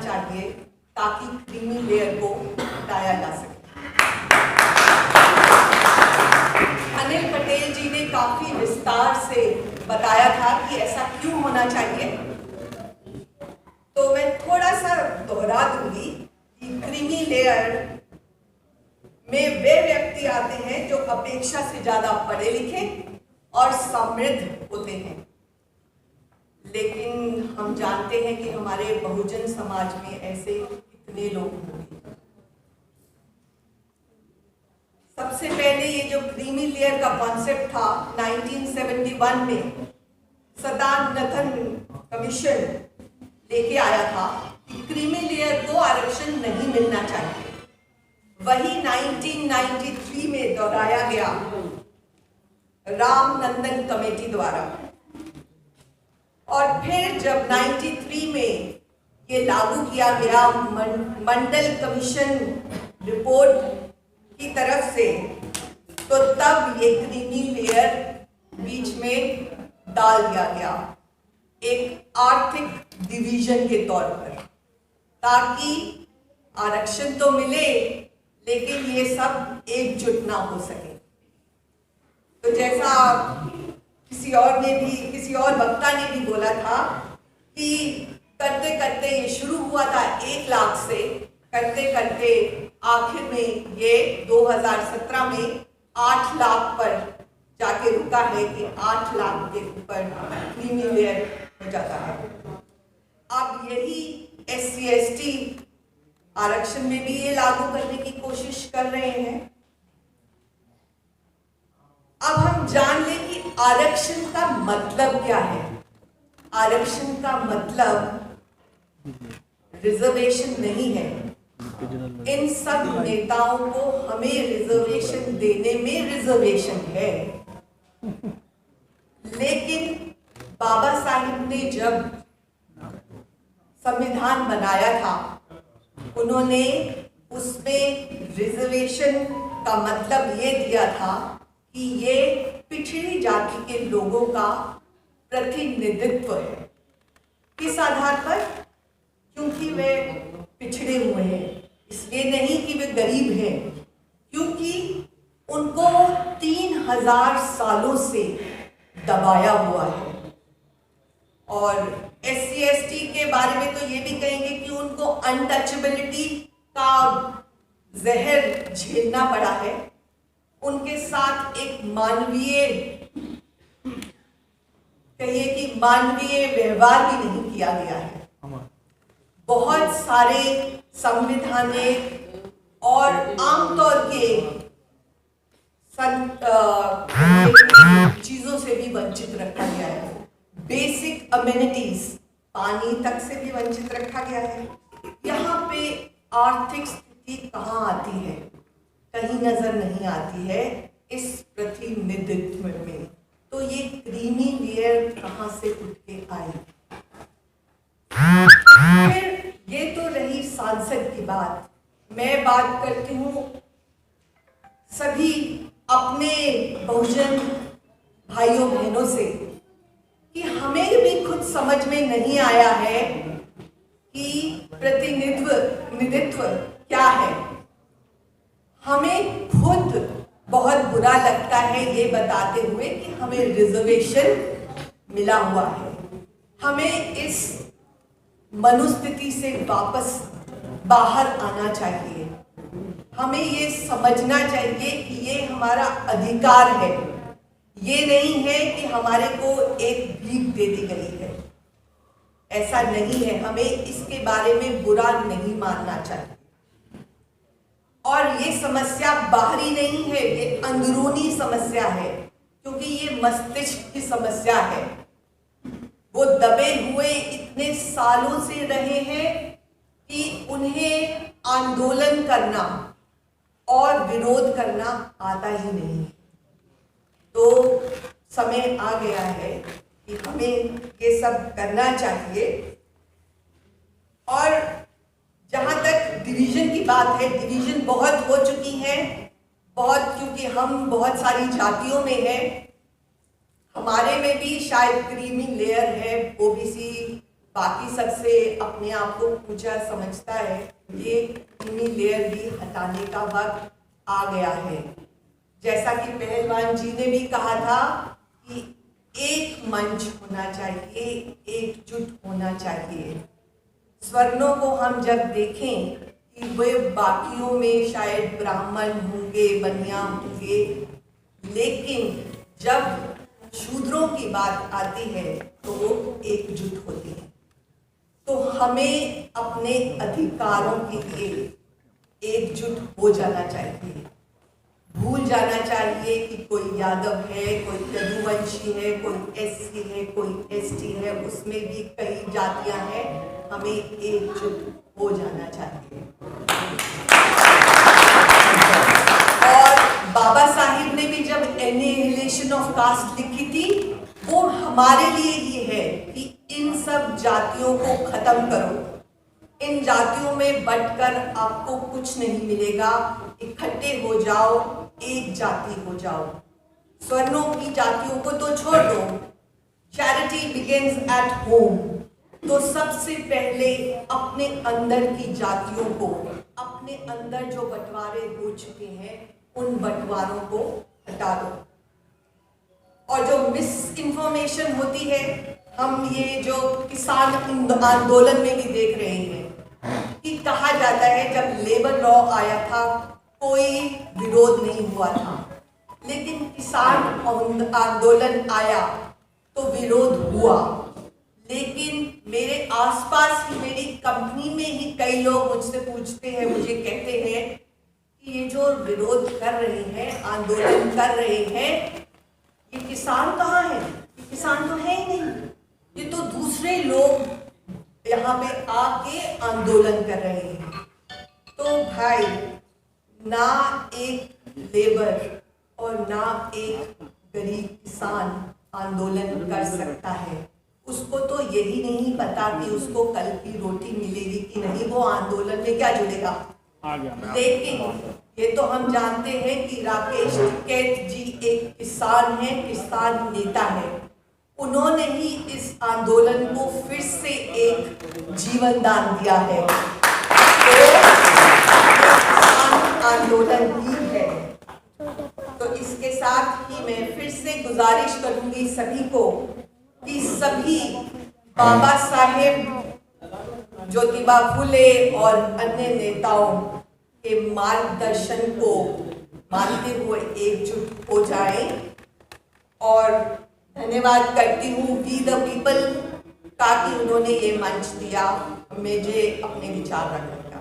चाहिए ताकि creamy layer को हटाया जा सके। अनिल पटेल जी ने काफी विस्तार से बताया था कि ऐसा क्यों होना चाहिए, तो मैं थोड़ा सा दोहरा दूंगी कि क्रीमी लेयर में वे व्यक्ति आते हैं जो अपेक्षा से ज्यादा पढ़े लिखे और समृद्ध होते हैं। लेकिन हम जानते हैं कि हमारे बहुजन समाज में ऐसे कितने लोग होंगे। सबसे पहले ये जो क्रीमी लेयर का कॉन्सेप्ट था 1971 में सदानंदन कमीशन लेके आया था कि क्रीमी लेयर को आरक्षण नहीं मिलना चाहिए। वही 1993 में दोहराया गया रामनंदन कमेटी द्वारा, और फिर जब 93 में ये लागू किया गया मंडल कमीशन रिपोर्ट की तरफ से, तो तब ये क्रीमी लेयर बीच में डाल दिया गया एक आर्थिक डिवीजन के तौर पर, ताकि आरक्षण तो मिले लेकिन ये सब एकजुट ना हो सके। तो जैसा किसी और वक्ता ने भी बोला था कि करते करते ये शुरू हुआ था 1 लाख से, करते करते आखिर में ये 2017 में 8 लाख पर जाके रुका है कि 8 लाख के ऊपर क्रीमी लेयर हो जाता है। अब यही SC/ST आरक्षण में भी ये लागू करने की कोशिश कर रहे हैं। अब हम जान लें कि आरक्षण का मतलब क्या है। आरक्षण का मतलब रिजर्वेशन नहीं है। इन सब नेताओं को हमें रिजर्वेशन देने में रिजर्वेशन है, लेकिन बाबा साहिब ने जब संविधान बनाया था, उन्होंने उसमें रिजर्वेशन का मतलब ये दिया था कि ये पिछड़ी जाति के लोगों का प्रतिनिधित्व है। किस आधार पर? क्योंकि वे पिछड़े हुए हैं, इसलिए नहीं कि वे गरीब हैं, क्योंकि उनको 3000 सालों से दबाया हुआ है। और SC/ST के बारे में तो ये भी कहेंगे कि उनको अनटचेबिलिटी का जहर झेलना पड़ा है। उनके साथ एक मानवीय व्यवहार भी नहीं किया गया है। बहुत सारे संवैधानिक और आमतौर के चीजों से भी वंचित रखा गया है। बेसिक अमेनिटीज, पानी तक से भी वंचित रखा गया है। यहाँ पे आर्थिक स्थिति कहाँ आती है? कहीं नजर नहीं आती है इस प्रतिनिधित्व में। तो ये क्रीमी लेयर कहाँ से उठ के आई? फिर ये तो रही सांसद की बात। मैं बात करती हूँ सभी अपने बहुजन भाइयों बहनों से कि हमें भी खुद समझ में नहीं आया है कि प्रतिनिधित्व क्या है। हमें खुद बहुत बुरा लगता है ये बताते हुए कि हमें रिजर्वेशन मिला हुआ है। हमें इस मनुस्थिति से वापस बाहर आना चाहिए। हमें ये समझना चाहिए कि ये हमारा अधिकार है, ये नहीं है कि हमारे को एक भीख दे दी गई है। ऐसा नहीं है, हमें इसके बारे में बुरा नहीं मानना चाहिए। और ये समस्या बाहरी नहीं है, ये अंदरूनी समस्या है, क्योंकि ये मस्तिष्क की समस्या है। वो दबे हुए इतने सालों से रहे हैं कि उन्हें आंदोलन करना और विरोध करना आता ही नहीं। तो समय आ गया है कि हमें ये सब करना चाहिए। और जहाँ तक डिवीजन की बात है, डिवीजन बहुत हो चुकी है, क्योंकि हम बहुत सारी जातियों में हैं। हमारे में भी शायद क्रीमी लेयर है, ओबीसी बाकी सबसे अपने आप को ऊंचा समझता है, ये क्रीमी लेयर भी हटाने का वक्त आ गया है। जैसा कि पहलवान जी ने भी कहा था कि एक मंच होना चाहिए, एकजुट होना चाहिए। स्वर्णों को हम जब देखें कि वे बाकियों में शायद ब्राह्मण होंगे, बनिया होंगे, लेकिन जब शूद्रों की बात आती है तो वो एकजुट होती है। तो हमें अपने अधिकारों के लिए एकजुट हो जाना चाहिए। भूल जाना चाहिए कि कोई यादव है, कोई यदुवंशी है, कोई एससी है, कोई एसटी है, उसमें भी कई जातियां हैं। हमें एकजुट हो जाना चाहिए। और बाबा साहिब ने भी जब एनिहिलेशन ऑफ कास्ट लिखी थी, वो हमारे लिए ही है कि इन सब जातियों को खत्म करो। इन जातियों में बंटकर आपको कुछ नहीं मिलेगा। इकट्ठे हो जाओ, एक जाति हो जाओ। स्वर्णों की जातियों को तो छोड़ दो, चैरिटी बिगिंस एट होम। तो सबसे पहले अपने अंदर की जातियों को, अपने अंदर जो बंटवारे हो चुके हैं, उन बंटवारों को हटा दो। और जो मिस इन्फॉर्मेशन होती है, हम ये जो किसान आंदोलन में भी देख रहे हैं कि कहा जाता है जब लेबर लॉ आया था कोई विरोध नहीं हुआ था, लेकिन किसान आंदोलन आया तो विरोध हुआ। लेकिन मेरे आसपास ही, मेरी कंपनी में ही कई लोग मुझसे पूछते हैं, मुझे कहते हैं कि ये जो विरोध कर रहे हैं, आंदोलन कर रहे हैं, ये किसान कहाँ है? ये किसान तो है ही नहीं, ये तो दूसरे लोग यहाँ पे आके आंदोलन कर रहे हैं। तो भाई, ना एक लेबर और ना एक गरीब किसान आंदोलन कर सकता है। उसको तो यही नहीं पता कि उसको कल की रोटी मिलेगी कि नहीं, वो आंदोलन में क्या जुड़ेगा। लेकिन ये तो हम जानते हैं कि राकेश टिकैत जी एक किसान है, किसान नेता है। उन्होंने ही इस आंदोलन को फिर से एक जीवन दान दिया है। तो किसान आंदोलन ही है। तो इसके साथ ही मैं फिर से गुजारिश करूंगी सभी को कि सभी बाबा साहेब ज्योतिबा फुले और अन्य नेताओं के मार्गदर्शन को मानते हुए एकजुट हो जाएं। और धन्यवाद करती हूँ वी द पीपल का कि उन्होंने ये मंच दिया मुझे अपने विचार रखने का।